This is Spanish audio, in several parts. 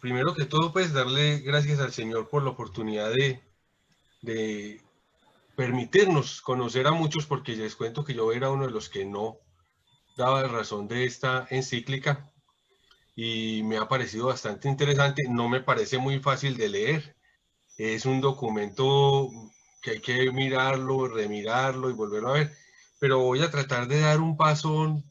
primero que todo, pues darle gracias al Señor por la oportunidad de permitirnos conocer a muchos, porque les cuento que yo era uno de los que no daba razón de esta encíclica y me ha parecido bastante interesante. No me parece muy fácil de leer. Es un documento que hay que mirarlo, remirarlo y volverlo a ver, pero voy a tratar de dar un paso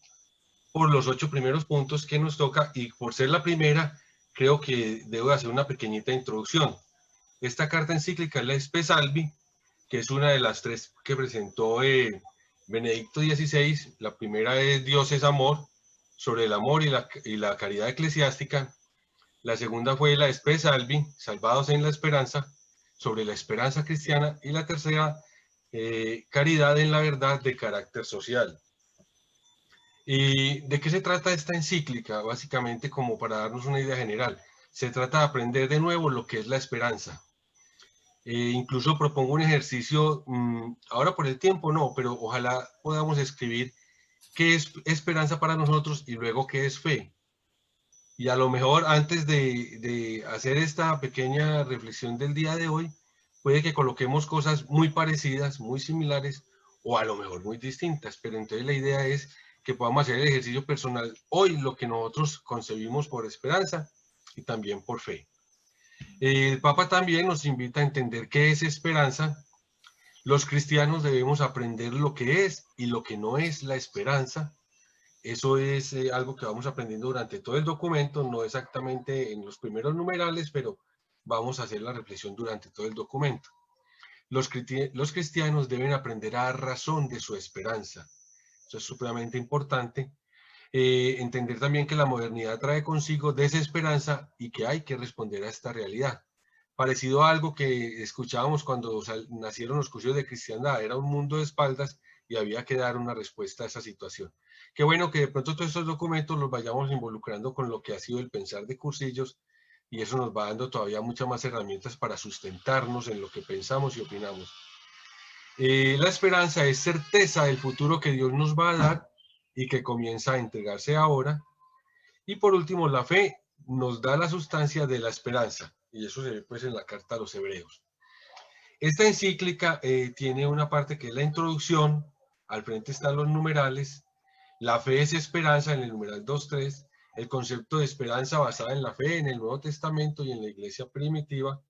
por los 8 primeros puntos que nos toca y por ser la primera, creo que debo hacer una pequeñita introducción. Esta carta encíclica es la Spe Salvi, que es una de las 3 que presentó Benedicto XVI. La primera es Dios es amor, sobre el amor y la caridad eclesiástica. La segunda fue la Spe Salvi, Salvados en la Esperanza, sobre la esperanza cristiana. Y la tercera, Caridad en la verdad de carácter social. ¿Y de qué se trata esta encíclica? Básicamente, como para darnos una idea general, se trata de aprender de nuevo lo que es la esperanza. Incluso propongo un ejercicio, ahora por el tiempo no, pero ojalá podamos escribir qué es esperanza para nosotros y luego qué es fe. Y a lo mejor antes de hacer esta pequeña reflexión del día de hoy, puede que coloquemos cosas muy parecidas, muy similares, o a lo mejor muy distintas, pero entonces la idea es que podamos hacer el ejercicio personal hoy, lo que nosotros concebimos por esperanza y también por fe. El Papa también nos invita a entender qué es esperanza. Los cristianos debemos aprender lo que es y lo que no es la esperanza. Eso es algo que vamos aprendiendo durante todo el documento, no exactamente en los primeros numerales, pero vamos a hacer la reflexión durante todo el documento. Los cristianos deben aprender a dar razón de su esperanza. Eso es supremamente importante. Entender también que la modernidad trae consigo desesperanza y que hay que responder a esta realidad. Parecido a algo que escuchábamos cuando nacieron los cursos de cristiandad, era un mundo de espaldas y había que dar una respuesta a esa situación. Qué bueno que de pronto todos estos documentos los vayamos involucrando con lo que ha sido el pensar de cursillos y eso nos va dando todavía muchas más herramientas para sustentarnos en lo que pensamos y opinamos. La esperanza es certeza del futuro que Dios nos va a dar y que comienza a entregarse ahora. Y por último, la fe nos da la sustancia de la esperanza, y eso se ve pues en la carta a los hebreos. Esta encíclica tiene una parte que es la introducción, al frente están los numerales, la fe es esperanza en el numeral 2.3, el concepto de esperanza basada en la fe en el Nuevo Testamento y en la iglesia primitiva,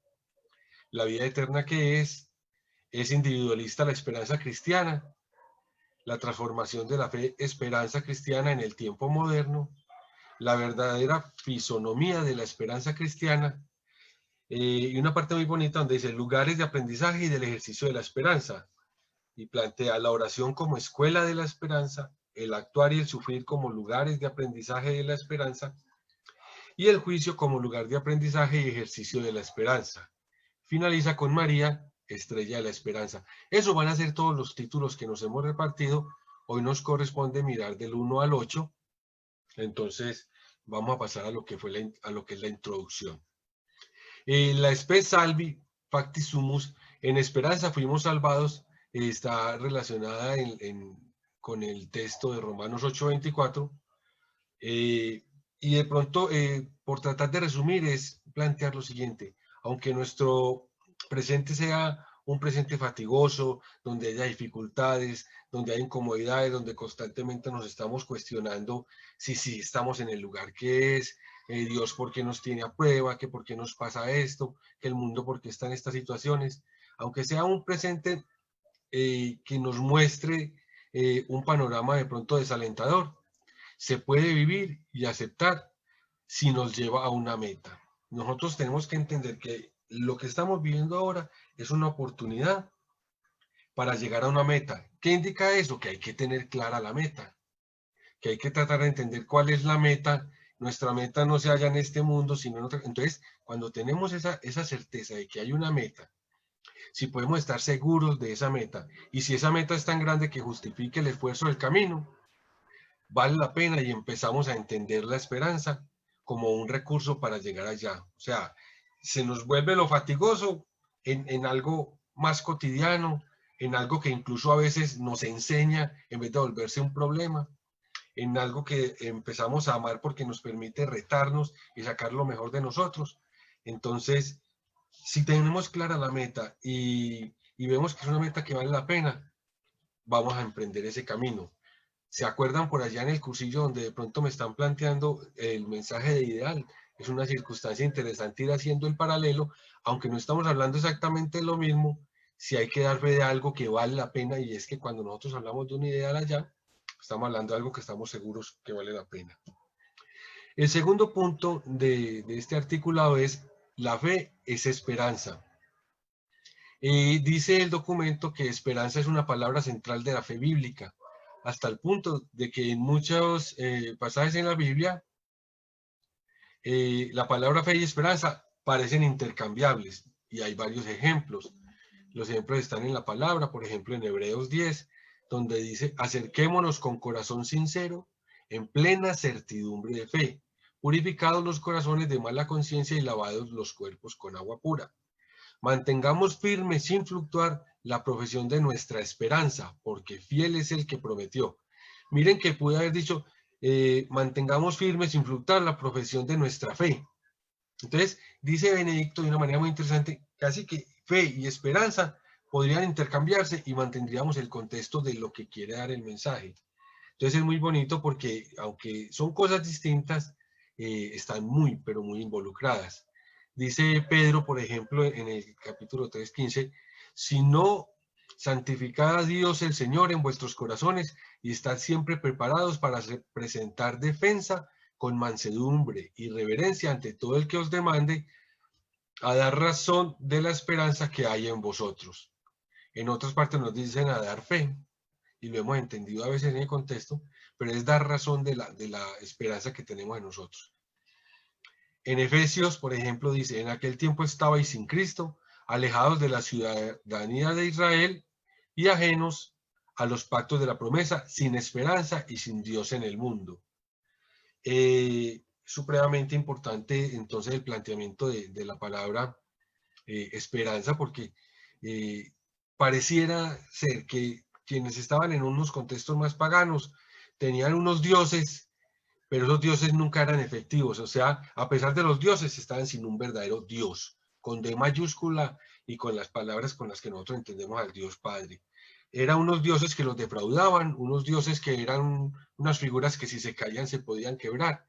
la vida eterna que es individualista la esperanza cristiana, la transformación de la fe esperanza cristiana en el tiempo moderno, la verdadera fisonomía de la esperanza cristiana, y una parte muy bonita donde dice lugares de aprendizaje y del ejercicio de la esperanza, y plantea la oración como escuela de la esperanza, el actuar y el sufrir como lugares de aprendizaje de la esperanza, y el juicio como lugar de aprendizaje y ejercicio de la esperanza. Finaliza con María, estrella de la esperanza. Eso van a ser todos los títulos que nos hemos repartido. Hoy nos corresponde mirar del 1 al 8. Entonces, vamos a pasar a lo que es la introducción. La Spe Salvi, Facti Sumus, en esperanza fuimos salvados, está relacionada con el texto de Romanos 8:24. Y de pronto, por tratar de resumir, es plantear lo siguiente. Aunque nuestro presente sea un presente fatigoso, donde haya dificultades, donde hay incomodidades, donde constantemente nos estamos cuestionando si estamos en el lugar que es, Dios por qué nos tiene a prueba, que por qué nos pasa esto, que el mundo por qué está en estas situaciones. Aunque sea un presente que nos muestre un panorama de pronto desalentador, se puede vivir y aceptar si nos lleva a una meta. Nosotros tenemos que entender que lo que estamos viviendo ahora es una oportunidad para llegar a una meta. ¿Qué indica eso? Que hay que tener clara la meta, que hay que tratar de entender cuál es la meta. Nuestra meta no se halla en este mundo, sino en otra. Entonces, cuando tenemos esa certeza de que hay una meta, si podemos estar seguros de esa meta, y si esa meta es tan grande que justifique el esfuerzo del camino, vale la pena y empezamos a entender la esperanza como un recurso para llegar allá. O sea, se nos vuelve lo fatigoso en algo más cotidiano, en algo que incluso a veces nos enseña en vez de volverse un problema. en algo que empezamos a amar porque nos permite retarnos y sacar lo mejor de nosotros. Entonces, si tenemos clara la meta y vemos que es una meta que vale la pena, vamos a emprender ese camino. ¿Se acuerdan por allá en el cursillo donde de pronto me están planteando el mensaje de ideal? Es una circunstancia interesante ir haciendo el paralelo, aunque no estamos hablando exactamente de lo mismo, si hay que dar fe de algo que vale la pena, y es que cuando nosotros hablamos de un ideal allá, estamos hablando de algo que estamos seguros que vale la pena. El segundo punto de este articulado es: la fe es esperanza. Dice el documento que esperanza es una palabra central de la fe bíblica, hasta el punto de que en muchos pasajes en la Biblia, la palabra fe y esperanza parecen intercambiables, y hay varios ejemplos. Los ejemplos están en la palabra, por ejemplo en Hebreos 10, donde dice: acerquémonos con corazón sincero, en plena certidumbre de fe, purificados los corazones de mala conciencia y lavados los cuerpos con agua pura. Mantengamos firme sin fluctuar la profesión de nuestra esperanza, porque fiel es el que prometió. Miren que pude haber dicho, mantengamos firme sin fluctuar la profesión de nuestra fe. Entonces, dice Benedicto de una manera muy interesante, casi que fe y esperanza podrían intercambiarse y mantendríamos el contexto de lo que quiere dar el mensaje. Entonces es muy bonito porque, aunque son cosas distintas, están muy, pero muy involucradas. Dice Pedro, por ejemplo, en el capítulo 3:15, si no, santificad a Dios el Señor en vuestros corazones y estad siempre preparados para presentar defensa con mansedumbre y reverencia ante todo el que os demande, a dar razón de la esperanza que hay en vosotros. En otras partes nos dicen a dar fe, y lo hemos entendido a veces en el contexto, pero es dar razón de la esperanza que tenemos en nosotros. En Efesios, por ejemplo, dice: en aquel tiempo estabais sin Cristo, alejados de la ciudadanía de Israel y ajenos a los pactos de la promesa, sin esperanza y sin Dios en el mundo. Supremamente importante entonces el planteamiento de la palabra esperanza, porque pareciera ser que quienes estaban en unos contextos más paganos tenían unos dioses, pero esos dioses nunca eran efectivos. O sea, a pesar de los dioses, estaban sin un verdadero Dios, con D mayúscula y con las palabras con las que nosotros entendemos al Dios Padre. Eran unos dioses que los defraudaban, unos dioses que eran unas figuras que si se caían se podían quebrar,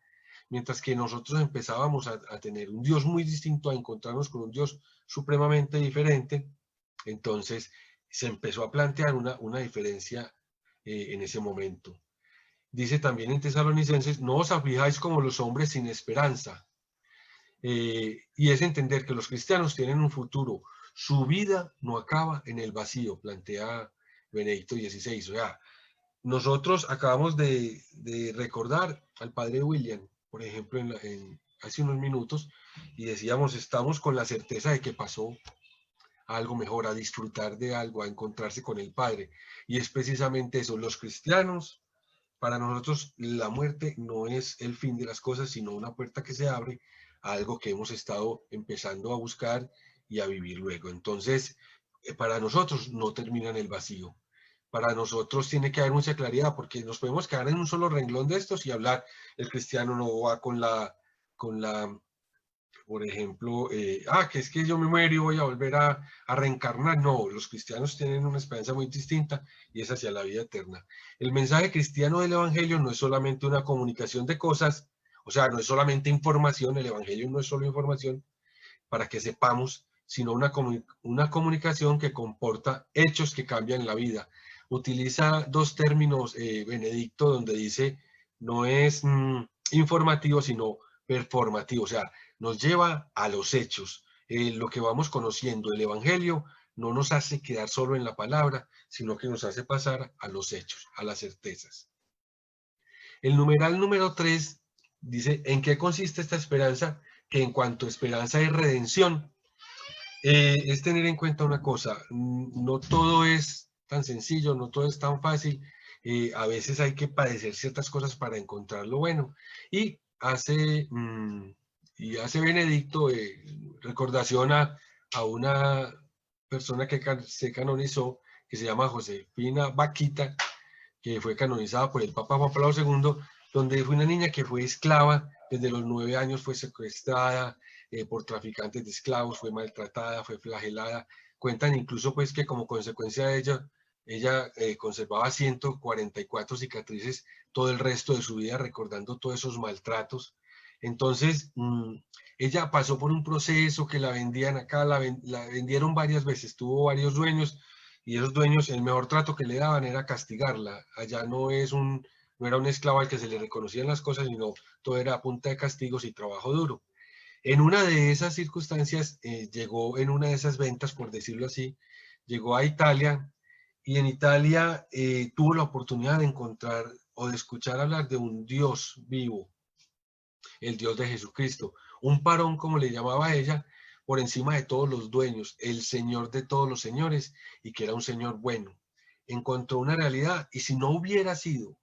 mientras que nosotros empezábamos a tener un Dios muy distinto, a encontrarnos con un Dios supremamente diferente. Entonces se empezó a plantear una diferencia en ese momento. Dice también en Tesalonicenses: no os aflijáis como los hombres sin esperanza. Y es entender que los cristianos tienen un futuro. Su vida no acaba en el vacío, plantea Benedicto XVI. O sea, nosotros acabamos de recordar al padre William, por ejemplo, hace unos minutos, y decíamos, estamos con la certeza de que pasó algo mejor, a disfrutar de algo, a encontrarse con el Padre. Y es precisamente eso, los cristianos, para nosotros la muerte no es el fin de las cosas, sino una puerta que se abre a algo que hemos estado empezando a buscar y a vivir luego. Entonces, para nosotros no termina en el vacío. Para nosotros tiene que haber mucha claridad, porque nos podemos quedar en un solo renglón de estos y hablar, el cristiano no va con la por ejemplo, que es que yo me muero y voy a volver a reencarnar. No, los cristianos tienen una esperanza muy distinta y es hacia la vida eterna. El mensaje cristiano del Evangelio no es solamente una comunicación de cosas, o sea, no es solamente información, el Evangelio no es solo información para que sepamos, sino una comunicación que comporta hechos que cambian la vida. Utiliza dos términos, Benedicto, donde dice, no es informativo, sino performativo, o sea, nos lleva a los hechos. Lo que vamos conociendo, el Evangelio, no nos hace quedar solo en la palabra, sino que nos hace pasar a los hechos, a las certezas. El numeral número 3 dice: ¿en qué consiste esta esperanza? Que en cuanto a esperanza y redención, es tener en cuenta una cosa, no todo es tan sencillo, no todo es tan fácil, a veces hay que padecer ciertas cosas para encontrar lo bueno. Y hace Benedicto recordación a una persona que se canonizó, que se llama Josefina Vaquita, que fue canonizada por el Papa Juan Pablo II, donde fue una niña que fue esclava, desde los 9 años fue secuestrada por traficantes de esclavos, fue maltratada, fue flagelada. Cuentan incluso pues que como consecuencia de ello, ella conservaba 144 cicatrices todo el resto de su vida, recordando todos esos maltratos. Entonces, ella pasó por un proceso que la vendían acá, la vendieron varias veces, tuvo varios dueños, y esos dueños, el mejor trato que le daban era castigarla. Allá no era un esclavo al que se le reconocían las cosas, sino todo era a punta de castigos y trabajo duro. En una de esas circunstancias, llegó en una de esas ventas, por decirlo así, llegó a Italia, y en Italia tuvo la oportunidad de encontrar o de escuchar hablar de un Dios vivo, el Dios de Jesucristo, un parón, como le llamaba ella, por encima de todos los dueños, el Señor de todos los señores, y que era un Señor bueno. Encontró una realidad, y si no hubiera sido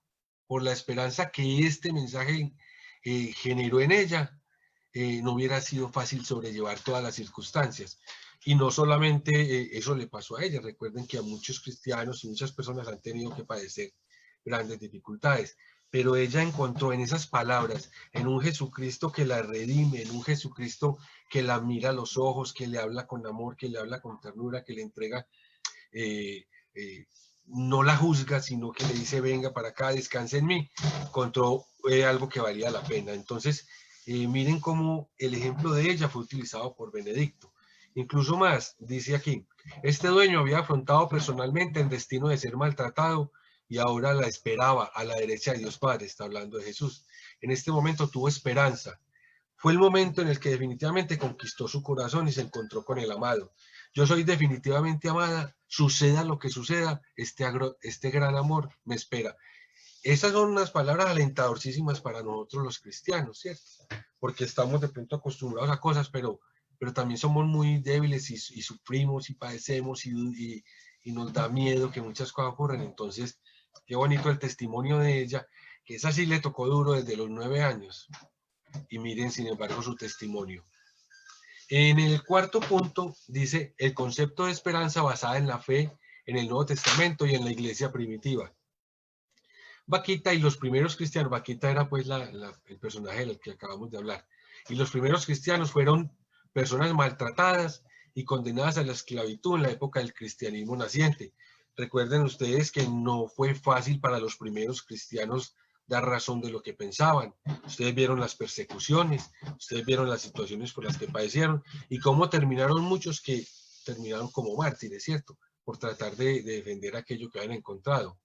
por la esperanza que este mensaje generó en ella, no hubiera sido fácil sobrellevar todas las circunstancias. Y no solamente eso le pasó a ella, recuerden que a muchos cristianos y muchas personas han tenido que padecer grandes dificultades, pero ella encontró en esas palabras, en un Jesucristo que la redime, en un Jesucristo que la mira a los ojos, que le habla con amor, que le habla con ternura, que le entrega, eh, eh, no la juzga, sino que le dice, venga para acá, descanse en mí, encontró algo que valía la pena. Entonces, miren cómo el ejemplo de ella fue utilizado por Benedicto. Incluso más, dice aquí, este dueño había afrontado personalmente el destino de ser maltratado y ahora la esperaba a la derecha de Dios Padre, está hablando de Jesús. En este momento tuvo esperanza. Fue el momento en el que definitivamente conquistó su corazón y se encontró con el amado. Yo soy definitivamente amada, suceda lo que suceda, este gran amor me espera. Esas son unas palabras alentadorcísimas para nosotros los cristianos, ¿cierto? Porque estamos de pronto acostumbrados a cosas, pero también somos muy débiles y sufrimos y padecemos y nos da miedo que muchas cosas ocurran. Entonces, qué bonito el testimonio de ella, que esa sí le tocó duro desde los 9 años. Y miren, sin embargo, su testimonio. En el cuarto punto dice el concepto de esperanza basada en la fe en el Nuevo Testamento y en la iglesia primitiva. Vaquita y los primeros cristianos, Vaquita era pues el personaje del que acabamos de hablar, y los primeros cristianos fueron personas maltratadas y condenadas a la esclavitud en la época del cristianismo naciente. Recuerden ustedes que no fue fácil para los primeros cristianos dar razón de lo que pensaban. Ustedes vieron las persecuciones, ustedes vieron las situaciones por las que padecieron y cómo terminaron muchos que terminaron como mártires, ¿cierto? Por tratar de defender aquello que habían encontrado.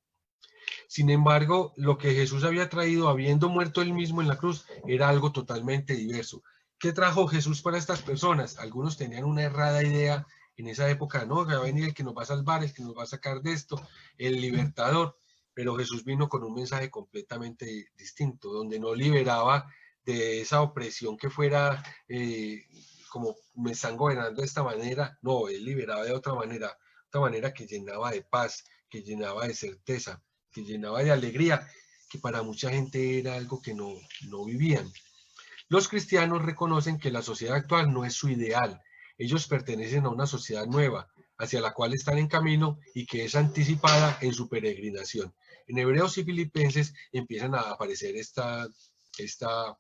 Sin embargo, lo que Jesús había traído, habiendo muerto él mismo en la cruz, era algo totalmente diverso. ¿Qué trajo Jesús para estas personas? Algunos tenían una errada idea en esa época, no, que va a venir el que nos va a salvar, el que nos va a sacar de esto, el libertador. Pero Jesús vino con un mensaje completamente distinto, donde no liberaba de esa opresión que fuera como me están gobernando de esta manera. No, él liberaba de otra manera que llenaba de paz, que llenaba de certeza, que llenaba de alegría, que para mucha gente era algo que no vivían. Los cristianos reconocen que la sociedad actual no es su ideal. Ellos pertenecen a una sociedad nueva, hacia la cual están en camino y que es anticipada en su peregrinación. En Hebreos y Filipenses empiezan a aparecer esta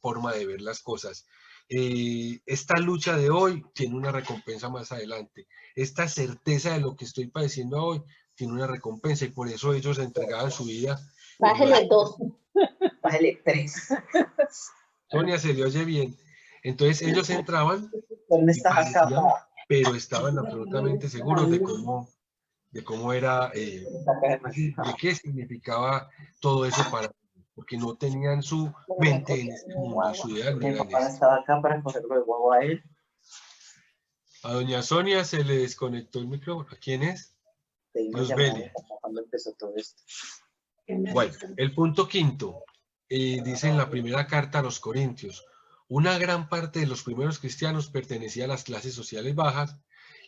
forma de ver las cosas. Esta lucha de hoy tiene una recompensa más adelante. Esta certeza de lo que estoy padeciendo hoy tiene una recompensa y por eso ellos entregaban su vida. Bájale 2. Bájale 3. Sonia, se le oye bien. Entonces ellos entraban y padecían, pero estaban absolutamente seguros de cómo era, de qué significaba todo eso para ellos, porque no tenían su mente en este mundo, su idea no era en este. Estaba acá para cogerlo de huevo a él. A doña Sonia se le desconectó el micrófono. ¿A quién es? Dios vele. Cuando empezó todo esto. Bueno, el punto quinto, dice en la primera carta a los Corintios, una gran parte de los primeros cristianos pertenecía a las clases sociales bajas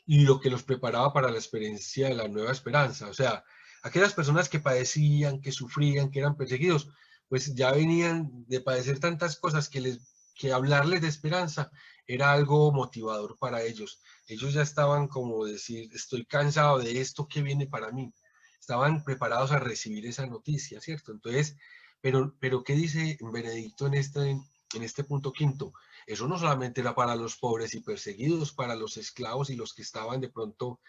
y lo que los preparaba para la experiencia de la nueva esperanza. O sea, aquellas personas que padecían, que sufrían, que eran perseguidos, pues ya venían de padecer tantas cosas que hablarles de esperanza era algo motivador para ellos. Ellos ya estaban como decir, estoy cansado de esto que viene para mí. estaban preparados a recibir esa noticia, ¿cierto? Entonces, pero ¿qué dice Benedicto en este punto quinto? Eso no solamente era para los pobres y perseguidos, para los esclavos y los que estaban de pronto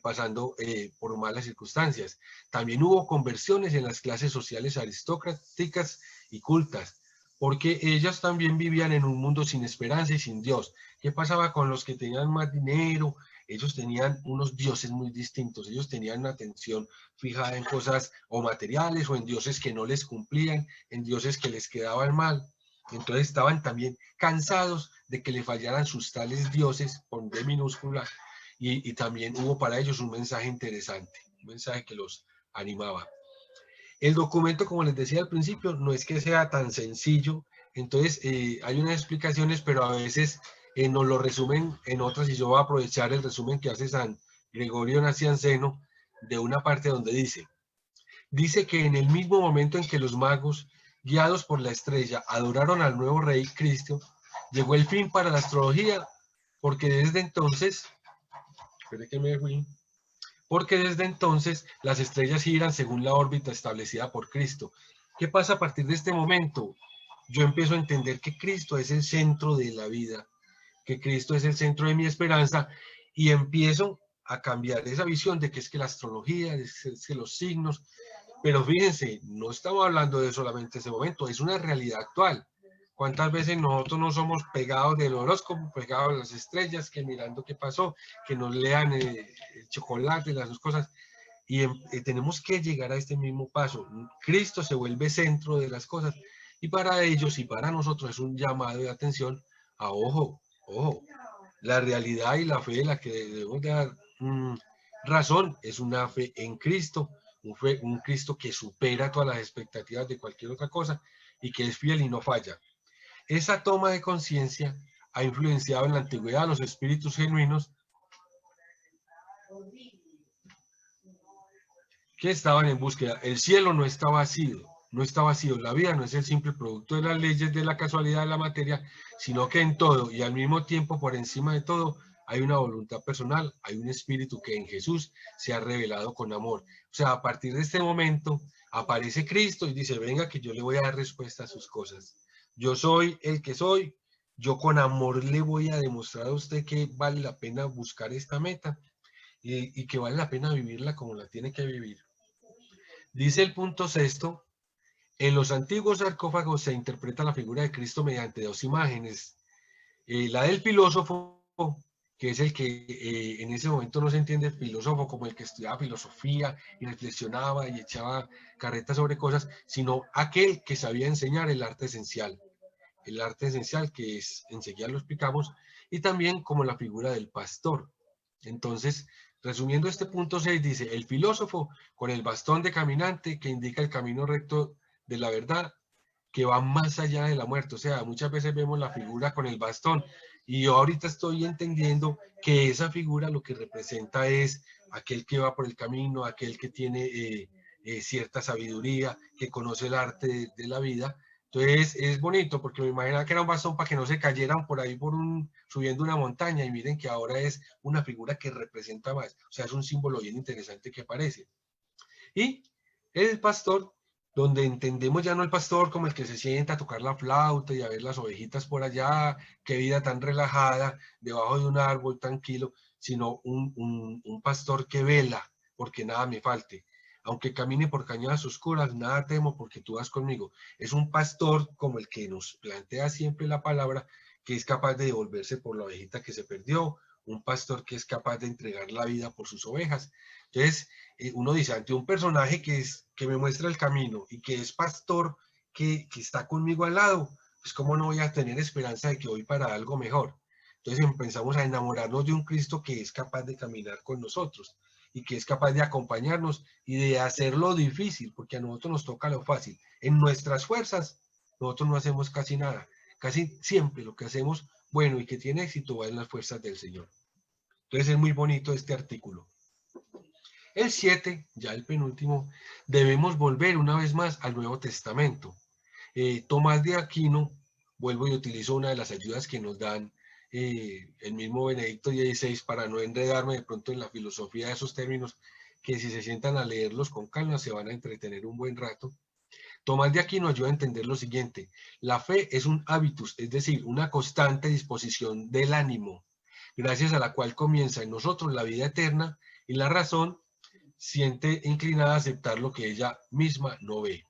pasando por malas circunstancias. También hubo conversiones en las clases sociales aristocráticas y cultas, porque ellas también vivían en un mundo sin esperanza y sin Dios. ¿Qué pasaba con los que tenían más dinero? Ellos tenían unos dioses muy distintos, ellos tenían una atención fijada en cosas o materiales o en dioses que no les cumplían, en dioses que les quedaban mal. Entonces estaban también cansados de que le fallaran sus tales dioses, con D minúscula, y también hubo para ellos un mensaje interesante, un mensaje que los animaba. El documento, como les decía al principio, no es que sea tan sencillo, entonces hay unas explicaciones, pero a veces nos lo resumen en otras, y yo voy a aprovechar el resumen que hace San Gregorio Nacianceno de una parte donde dice que en el mismo momento en que los magos, guiados por la estrella, adoraron al nuevo rey Cristo, llegó el fin para la astrología, porque desde entonces, espere que me fui, porque desde entonces las estrellas giran según la órbita establecida por Cristo. ¿Qué pasa a partir de este momento? Yo empiezo a entender que Cristo es el centro de la vida, que Cristo es el centro de mi esperanza, y empiezo a cambiar esa visión de que es que la astrología, es que los signos, pero fíjense, no estamos hablando de solamente ese momento, es una realidad actual. ¿Cuántas veces nosotros no somos pegados del horóscopo, pegados a las estrellas, que mirando qué pasó, que nos lean el chocolate, las dos cosas? Y tenemos que llegar a este mismo paso. Cristo se vuelve centro de las cosas, y para ellos y para nosotros es un llamado de atención a ojo, la realidad y la fe de la que debemos dar razón es una fe en Cristo, un Cristo que supera todas las expectativas de cualquier otra cosa y que es fiel y no falla. Esa toma de conciencia ha influenciado en la antigüedad a los espíritus genuinos que estaban en búsqueda. El cielo no está vacío, no está vacío. La vida no es el simple producto de las leyes de la casualidad de la materia, sino que en todo y al mismo tiempo, por encima de todo, hay una voluntad personal, hay un espíritu que en Jesús se ha revelado con amor. O sea, a partir de este momento aparece Cristo y dice, venga que yo le voy a dar respuesta a sus cosas. Yo soy el que soy, yo con amor le voy a demostrar a usted que vale la pena buscar esta meta y que vale la pena vivirla como la tiene que vivir. Dice el punto sexto, en los antiguos sarcófagos se interpreta la figura de Cristo mediante dos imágenes. La del filósofo, que es el que en ese momento no se entiende el filósofo como el que estudiaba filosofía y reflexionaba y echaba carretas sobre cosas, sino aquel que sabía enseñar el arte esencial. El arte esencial que es, enseguida lo explicamos, y también como la figura del pastor. Entonces, resumiendo este punto 6, dice, el filósofo con el bastón de caminante que indica el camino recto de la verdad, que va más allá de la muerte. O sea, muchas veces vemos la figura con el bastón, y yo ahorita estoy entendiendo que esa figura lo que representa es aquel que va por el camino, aquel que tiene cierta sabiduría, que conoce el arte de la vida. Entonces es bonito porque me imaginaba que era un bastón para que no se cayeran por ahí subiendo una montaña, y miren que ahora es una figura que representa más. O sea, es un símbolo bien interesante que aparece. Y el pastor, donde entendemos ya no el pastor como el que se sienta a tocar la flauta y a ver las ovejitas por allá, qué vida tan relajada, debajo de un árbol tranquilo, sino un pastor que vela porque nada me falte. Aunque camine por cañadas oscuras, nada temo porque tú vas conmigo. Es un pastor como el que nos plantea siempre la palabra, que es capaz de devolverse por la ovejita que se perdió, un pastor que es capaz de entregar la vida por sus ovejas. Entonces, uno dice, ante un personaje que me muestra el camino y que es pastor, que está conmigo al lado, pues cómo no voy a tener esperanza de que voy para algo mejor. Entonces empezamos a enamorarnos de un Cristo que es capaz de caminar con nosotros y que es capaz de acompañarnos y de hacerlo difícil, porque a nosotros nos toca lo fácil. En nuestras fuerzas, nosotros no hacemos casi nada. Casi siempre lo que hacemos, bueno, y que tiene éxito, va en las fuerzas del Señor. Entonces es muy bonito este artículo. El 7, ya el penúltimo, debemos volver una vez más al Nuevo Testamento. Tomás de Aquino, vuelvo y utilizo una de las ayudas que nos dan el mismo Benedicto XVI para no enredarme de pronto en la filosofía de esos términos, que si se sientan a leerlos con calma se van a entretener un buen rato. Tomás de Aquino ayuda a entender lo siguiente: la fe es un hábitus, es decir, una constante disposición del ánimo, gracias a la cual comienza en nosotros la vida eterna, y la razón siente inclinada a aceptar lo que ella misma no ve.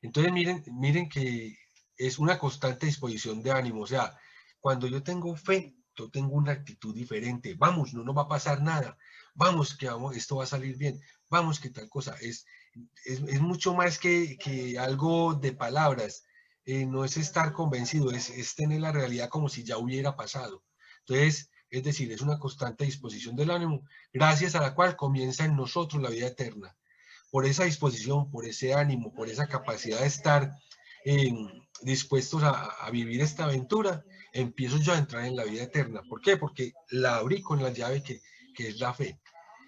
Entonces miren que es una constante disposición de ánimo. O sea, cuando yo tengo fe, yo tengo una actitud diferente. Vamos, no nos va a pasar nada. Vamos, que vamos, esto va a salir bien. Vamos, que tal cosa. Es mucho más que algo de palabras. No es estar convencido, es tener la realidad como si ya hubiera pasado. Entonces, es decir, es una constante disposición del ánimo, gracias a la cual comienza en nosotros la vida eterna. Por esa disposición, por ese ánimo, por esa capacidad de estar dispuestos a vivir esta aventura, empiezo yo a entrar en la vida eterna. ¿Por qué? Porque la abrí con la llave que es la fe.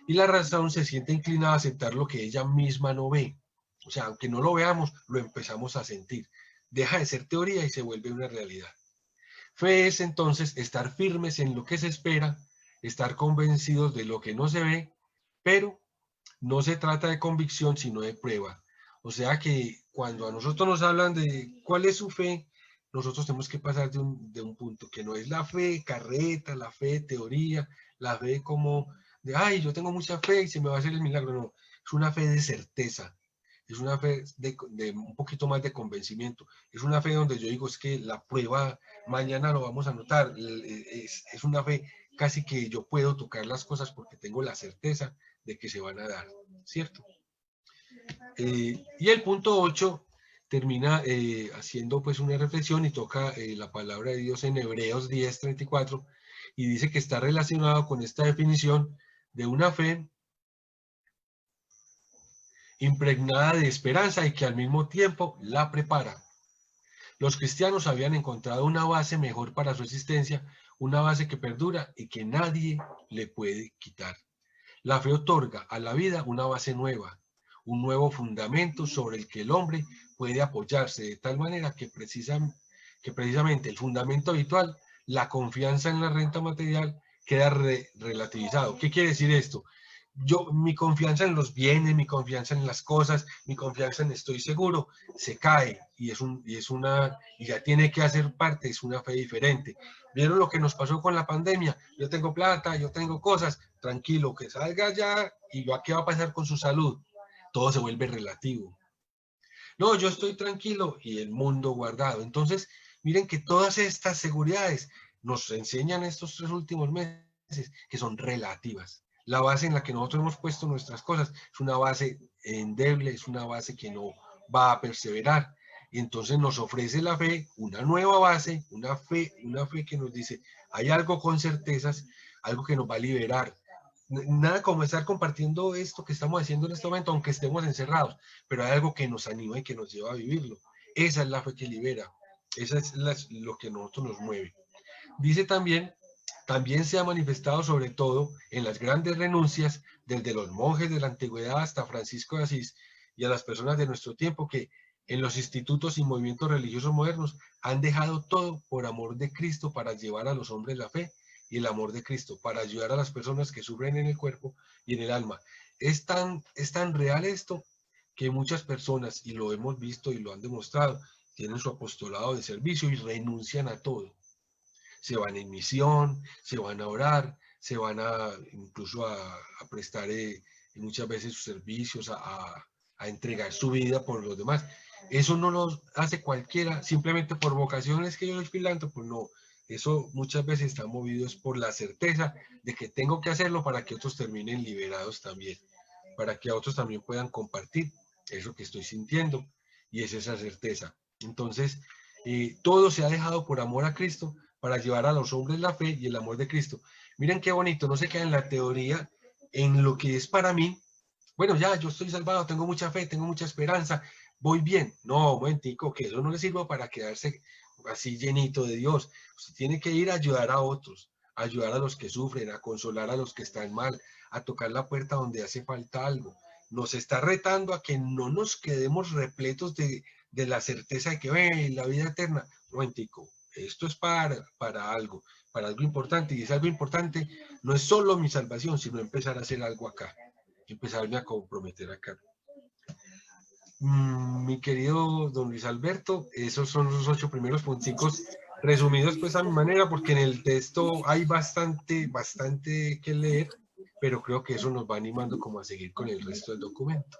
Y la razón se siente inclinada a aceptar lo que ella misma no ve. O sea, aunque no lo veamos, lo empezamos a sentir. Deja de ser teoría y se vuelve una realidad. Fe es entonces estar firmes en lo que se espera, estar convencidos de lo que no se ve, pero no se trata de convicción, sino de prueba. O sea que cuando a nosotros nos hablan de cuál es su fe, nosotros tenemos que pasar de un punto que no es la fe carreta, la fe teoría, la fe como de, ay, yo tengo mucha fe y se me va a hacer el milagro. No, es una fe de certeza, es una fe de un poquito más de convencimiento. Es una fe donde yo digo, es que la prueba mañana lo vamos a notar. Es una fe casi que yo puedo tocar las cosas porque tengo la certeza de que se van a dar, ¿cierto? Y el punto 8 termina haciendo pues una reflexión y toca la palabra de Dios en Hebreos 10:34 y dice que está relacionado con esta definición de una fe impregnada de esperanza y que al mismo tiempo la prepara. Los cristianos habían encontrado una base mejor para su existencia, una base que perdura y que nadie le puede quitar. La fe otorga a la vida una base nueva, un nuevo fundamento sobre el que el hombre puede apoyarse de tal manera que, precisamente el fundamento habitual, la confianza en la renta material, queda relativizado. ¿Qué quiere decir esto? Mi confianza en los bienes, mi confianza en las cosas, mi confianza en estoy seguro, se cae y ya tiene que hacer parte, es una fe diferente. ¿Vieron lo que nos pasó con la pandemia? Yo tengo plata, yo tengo cosas, tranquilo, que salga ya y ¿qué va a pasar con su salud? Todo se vuelve relativo. No, yo estoy tranquilo y el mundo guardado. Entonces, miren que todas estas seguridades nos enseñan estos 3 últimos meses que son relativas. La base en la que nosotros hemos puesto nuestras cosas es una base endeble, es una base que no va a perseverar. Y entonces nos ofrece la fe una nueva base, una fe que nos dice, hay algo con certezas, algo que nos va a liberar. Nada como estar compartiendo esto que estamos haciendo en este momento, aunque estemos encerrados, pero hay algo que nos anima y que nos lleva a vivirlo. Esa es la fe que libera, esa es lo que a nosotros nos mueve. Dice también se ha manifestado sobre todo en las grandes renuncias, desde los monjes de la antigüedad hasta Francisco de Asís y a las personas de nuestro tiempo que en los institutos y movimientos religiosos modernos han dejado todo por amor de Cristo para llevar a los hombres la fe y el amor de Cristo, para ayudar a las personas que sufren en el cuerpo y en el alma. Es tan real esto que muchas personas, y lo hemos visto y lo han demostrado, tienen su apostolado de servicio y renuncian a todo. Se van en misión, se van a orar, se van incluso a prestar muchas veces sus servicios, a entregar su vida por los demás. Eso no lo hace cualquiera, simplemente por vocaciones que yo soy filántropo, pues no. Eso muchas veces está movido es por la certeza de que tengo que hacerlo para que otros terminen liberados también, para que otros también puedan compartir eso que estoy sintiendo, y es esa certeza. Entonces, todo se ha dejado por amor a Cristo, para llevar a los hombres la fe y el amor de Cristo. Miren qué bonito, no se queda en la teoría, en lo que es para mí. Bueno, ya, yo estoy salvado, tengo mucha fe, tengo mucha esperanza, voy bien. No, momentico, que eso no le sirva para quedarse así llenito de Dios. Usted tiene que ir a ayudar a otros, a ayudar a los que sufren, a consolar a los que están mal, a tocar la puerta donde hace falta algo. Nos está retando a que no nos quedemos repletos de la certeza de que la vida eterna. Momentico, esto es para algo importante, y ese algo importante no es solo mi salvación, sino empezar a hacer algo acá. empezarme a comprometer acá. Mi querido don Luis Alberto, esos son los 8 primeros punticos resumidos pues a mi manera, porque en el texto hay bastante que leer, pero creo que eso nos va animando como a seguir con el resto del documento.